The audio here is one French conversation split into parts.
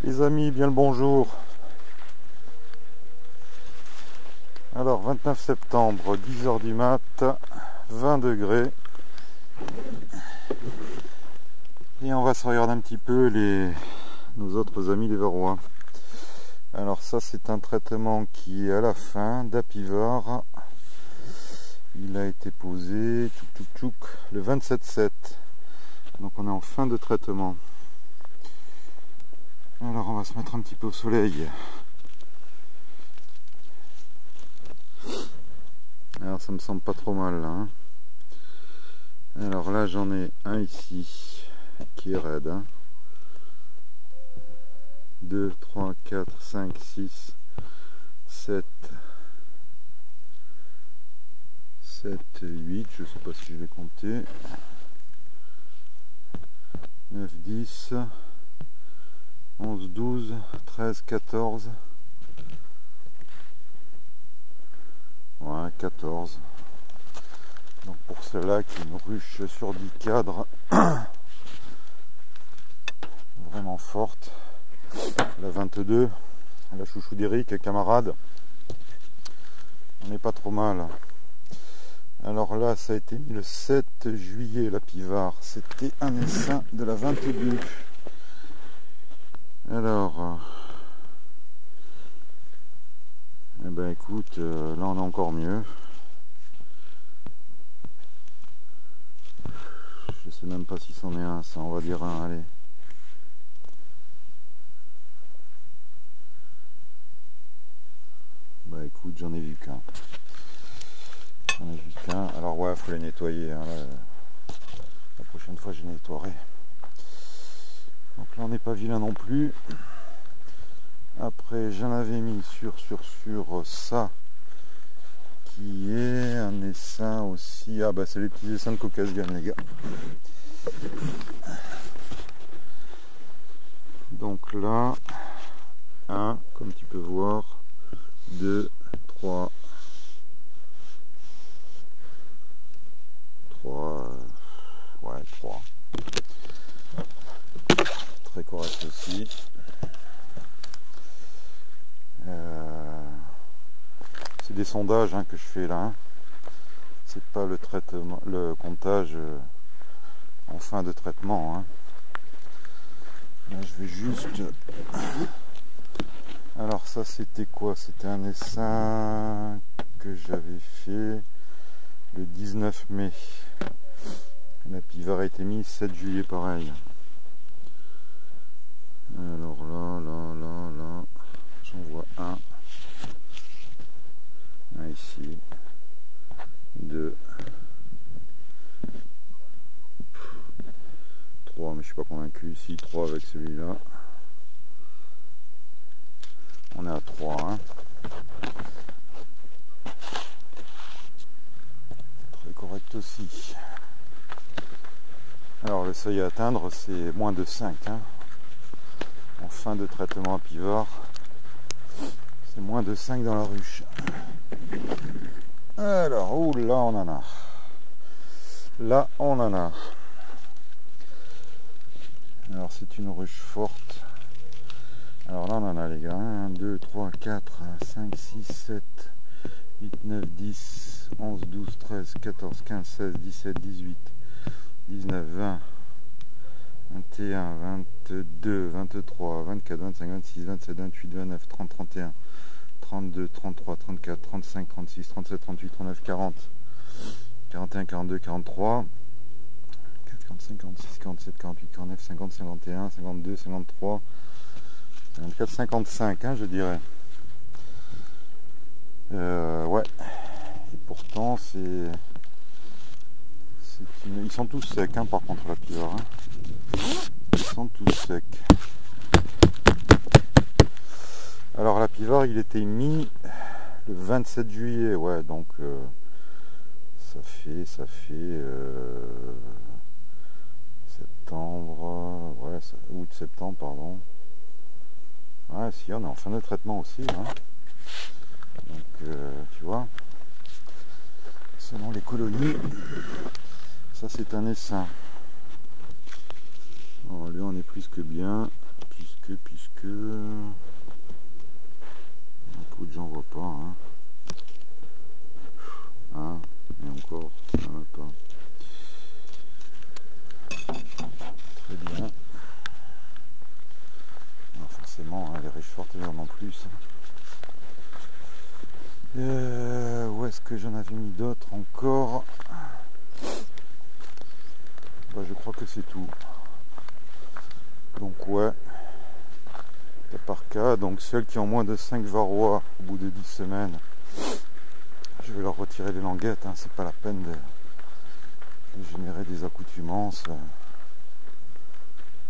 Les amis, bien le bonjour. Alors 29 septembre, 10h du mat, 20 degrés. Et on va se regarder un petit peu nos autres amis les Verrois. Alors ça c'est un traitement qui est à la fin d'Apivar. Il a été posé le 27/7. Donc on est en fin de traitement. Alors on va se mettre un petit peu au soleil. Alors ça me semble pas trop mal là, hein. Alors là j'en ai un ici qui est raide, hein. 2, 3, 4, 5, 6, 7, 8, je sais pas si je vais compter. 9, 10, 11, 12, 13, 14. Ouais, 14. Donc pour celle-là qui est une ruche sur 10 cadres vraiment forte. La 22, la chouchou d'Eric, camarade. On n'est pas trop mal. Alors là, ça a été mis le 7 juillet, l'Apivar. C'était un essaim de la 22. Alors, eh ben écoute, là on est encore mieux. Je sais même pas si c'en est un, ça, on va dire un, allez. Bah écoute, j'en ai vu qu'un. Alors ouais, faut les nettoyer, hein, là. La prochaine fois je nettoierai. Donc là on n'est pas vilain non plus. Après j'en avais mis sur ça qui est un essaim aussi. Ah bah c'est les petits essaims de Caucasian les gars. Donc là 1 comme tu peux voir, 2, 3, ouais 3. Très correct aussi. C'est des sondages que je fais là, hein. C'est pas le traitement, le comptage en fin de traitement, hein. Là je vais juste. Alors ça c'était quoi? C'était un essaim que j'avais fait le 19 mai. L'Apivar a été mis 7 juillet pareil. Alors là, j'en vois un ici, 2, 3, mais je suis pas convaincu ici, 3 avec celui-là. On est à 3, hein. Très correct aussi. Alors le seuil à atteindre c'est moins de 5, hein. En fin de traitement Apivar, c'est moins de 5 dans la ruche. Alors, oh là on en a. Là on en a. Alors c'est une ruche forte. Alors là on en a les gars. 1, 2, 3, 4, 5, 6, 7, 8, 9, 10, 11, 12, 13, 14, 15, 16, 17, 18, 19, 20. 21, 22, 23, 24, 25, 26, 27, 28, 29, 30, 31, 32, 33, 34, 35, 36, 37, 38, 39, 40, 41, 42, 43, 45, 46, 47, 48, 49, 50, 51, 52, 53, 54, 55, hein, je dirais. Ouais. Et pourtant, ils sont tous secs, hein, par contre, l'Apivar, hein. Ils sont tous secs. Alors l'Apivar il était mis le 27 juillet, ouais, donc ça fait septembre, ouais, août-septembre, pardon. Ouais, si on est en fin de traitement aussi, hein. Donc tu vois, selon les colonies, ça c'est un essaim. Alors lui on est plus que bien, puisque beaucoup de gens voient pas, hein. Hein, et encore, même pas. Très bien. Alors forcément, hein, les riches fortes, il y en a plus. Où est-ce que j'en avais mis d'autres encore? Bah, je crois que c'est tout. Donc ouais, cas par cas, donc celles qui ont moins de 5 varrois au bout de 10 semaines, je vais leur retirer les languettes, hein. C'est pas la peine de générer des accoutumances à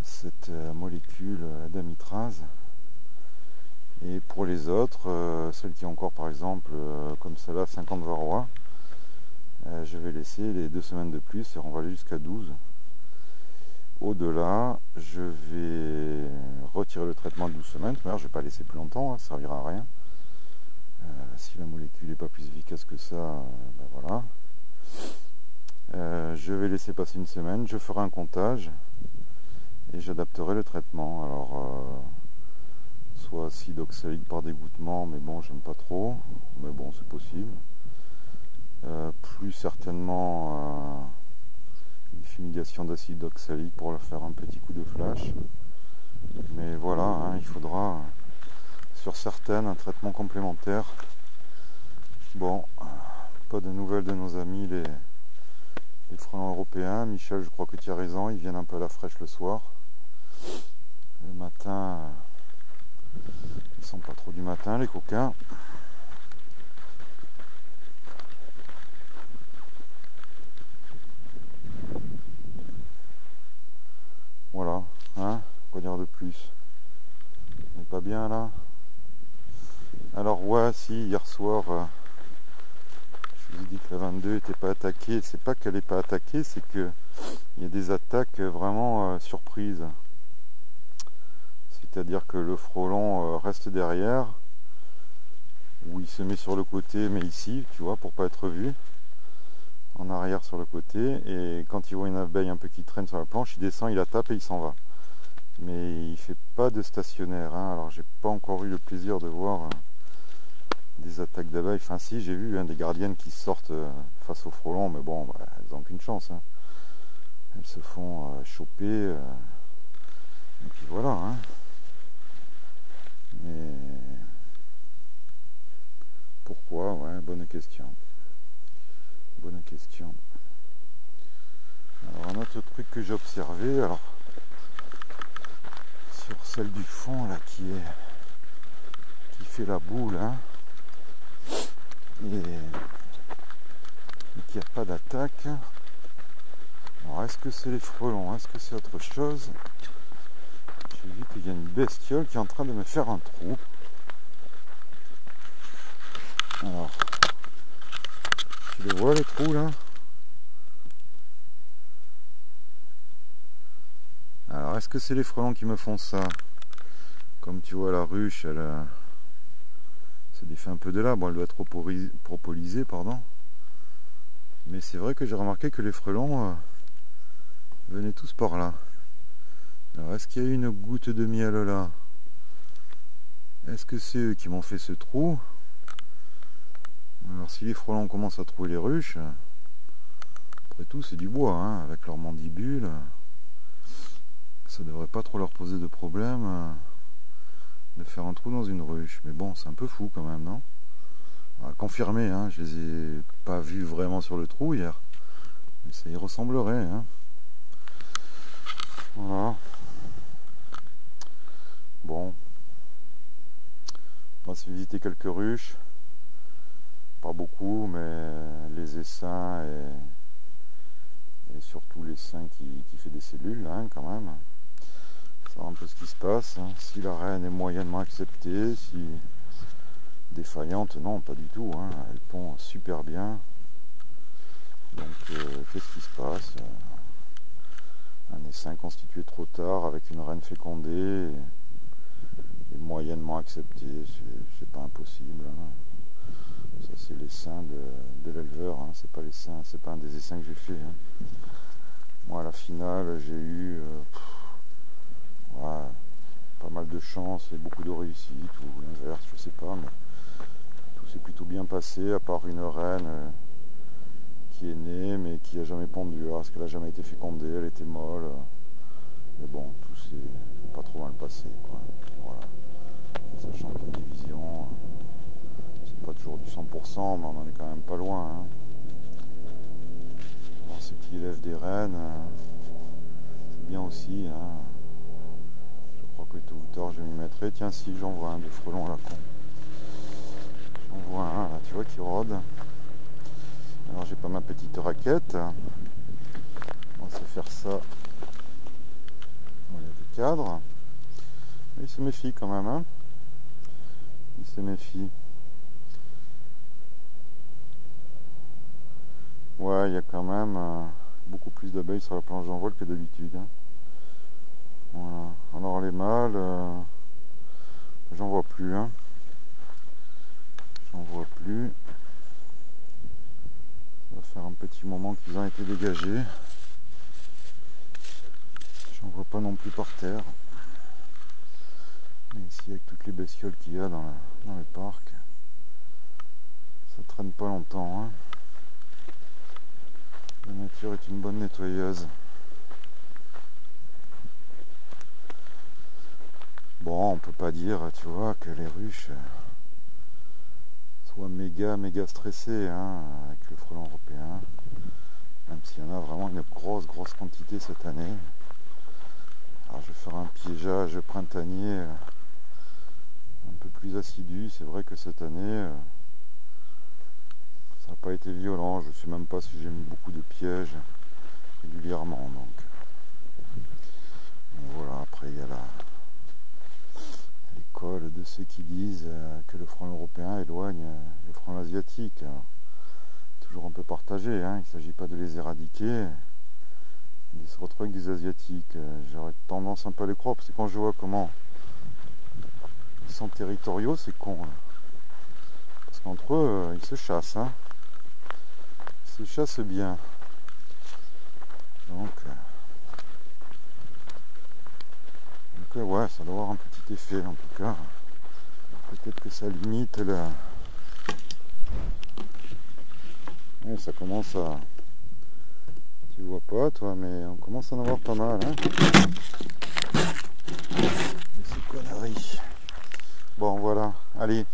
cette molécule d'amitrase. Et pour les autres, celles qui ont encore par exemple comme celle-là 50 varrois, je vais laisser les 2 semaines de plus et on va aller jusqu'à 12. Au-delà, je vais retirer le traitement de 12 semaines. D'ailleurs, je ne vais pas laisser plus longtemps, hein, ça ne servira à rien. Si la molécule n'est pas plus efficace que ça, ben voilà. Je vais laisser passer une semaine, je ferai un comptage et j'adapterai le traitement. Alors, soit acide oxalique par dégoûtement, mais bon, j'aime pas trop, mais bon, c'est possible. Plus certainement une fumigation d'acide oxalique pour leur faire un petit coup de flash. Mais voilà, hein, il faudra sur certaines un traitement complémentaire. Bon, pas de nouvelles de nos amis les frelons européens. Michel, je crois que tu as raison, ils viennent un peu à la fraîche le soir. Le matin, ils sont pas trop du matin les coquins. Voilà, hein, quoi dire de plus? On n'est pas bien là? Alors ouais, si, hier soir, je vous ai dit que la 22 n'était pas attaquée. C'est pas qu'elle n'est pas attaquée, c'est qu'il y a des attaques vraiment surprises. C'est-à-dire que le frelon reste derrière, ou il se met sur le côté, mais ici, tu vois, pour pas être vu, en arrière sur le côté, et quand il voit une abeille un peu qui traîne sur la planche, il descend, il la tape et il s'en va. Mais il fait pas de stationnaire, hein. Alors j'ai pas encore eu le plaisir de voir des attaques d'abeilles. Enfin si, j'ai vu des gardiennes qui sortent face aux frelons, mais bon, bah, elles n'ont qu'une chance, hein. Elles se font choper, et puis voilà, hein. Mais pourquoi? Ouais, bonne question. Bonne question. Alors un autre truc que j'ai observé, alors sur celle du fond là qui fait la boule, hein, et qui n'a pas d'attaque. Alors est-ce que c'est les frelons? Est-ce que c'est autre chose? J'ai vu qu'il y a une bestiole qui est en train de me faire un trou. Alors, tu les vois les trous là? Alors est-ce que c'est les frelons qui me font ça? Comme tu vois la ruche, elle se défait un peu de là. Bon, elle doit être propolisée, pardon. Mais c'est vrai que j'ai remarqué que les frelons venaient tous par là. Alors est-ce qu'il y a eu une goutte de miel là? Est-ce que c'est eux qui m'ont fait ce trou? Alors si les frelons commencent à trouver les ruches, après tout c'est du bois, hein, avec leurs mandibules, ça devrait pas trop leur poser de problème de faire un trou dans une ruche. Mais bon, c'est un peu fou quand même, non? À confirmer, hein, je les ai pas vus vraiment sur le trou hier, mais ça y ressemblerait, hein. Voilà. Bon, on va se visiter quelques ruches, pas beaucoup, mais les essaims et surtout l'essaim qui fait des cellules, hein, quand même. Savoir un peu ce qui se passe, hein. Si la reine est moyennement acceptée, si défaillante, non, pas du tout, hein. Elle pond super bien. Donc qu'est-ce qui se passe? Un essaim constitué trop tard avec une reine fécondée et moyennement accepté, c'est pas impossible, hein. Ça c'est l'essaim de l'éleveur, hein. C'est pas l'essaim, c'est pas un des essaims que j'ai fait, hein. Moi à la finale j'ai eu ouais, pas mal chance et beaucoup de réussite, ou l'inverse, je sais pas, mais tout s'est plutôt bien passé, à part une reine qui est née, mais qui a jamais pondu, parce qu'elle a jamais été fécondée, elle était molle. Mais bon, tout s'est pas trop mal passé, quoi. Voilà. Sachant qu'une division, c'est pas toujours du 100%, mais on en est quand même pas loin. Hein. Bon, ceux qui élèvent des rennes, c'est bien aussi. Hein. Je crois que tôt ou tard je m'y mettrai. Tiens, si j'en vois un de frelon là, con. J'en vois un là, tu vois, qui rôde. Alors j'ai pas ma petite raquette. On va se faire ça. Voilà le cadre. Mais il se méfie quand même. Hein. Il se méfie. Ouais, il y a quand même beaucoup plus d'abeilles sur la planche d'envol que d'habitude. Hein. Voilà. Alors les mâles, j'en vois plus. Hein. J'en vois plus. Ça va faire un petit moment qu'ils ont été dégagés. J'en vois pas non plus par terre. Mais ici, avec toutes les bestioles qu'il y a dans le parc, ça traîne pas longtemps. Hein. La nature est une bonne nettoyeuse. Bon, on peut pas dire, tu vois, que les ruches soient méga stressées hein, avec le frelon européen. Même s'il y en a vraiment une grosse quantité cette année. Alors je vais faire un piégeage printanier un peu plus assidu. C'est vrai que cette année, ça n'a pas été violent. Je ne sais même pas si j'ai mis beaucoup de pièges régulièrement. Donc voilà, après il y a l'école de ceux qui disent que le frelon européen éloigne le frelon asiatique. Alors, toujours un peu partagé, hein. Il ne s'agit pas de les éradiquer, de se retrouver avec des asiatiques. J'aurais tendance un peu à les croire, parce que quand je vois comment ils sont territoriaux, c'est con. Hein. Parce qu'entre eux, ils se chassent. Hein. Ils se chassent bien. Donc ouais, ça doit avoir un petit effet en tout cas. Peut-être que ça limite le... Ouais, ça commence à... Tu vois pas toi, mais on commence à en avoir pas mal. Hein. Ces conneries. Bon voilà, allez.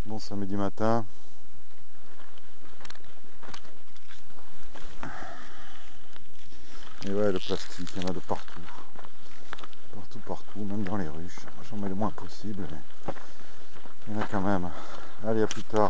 Bon samedi matin. Et ouais, le plastique, il y en a de partout. Partout, même dans les ruches. Moi j'en mets le moins possible, mais il y en a quand même. Allez, à plus tard.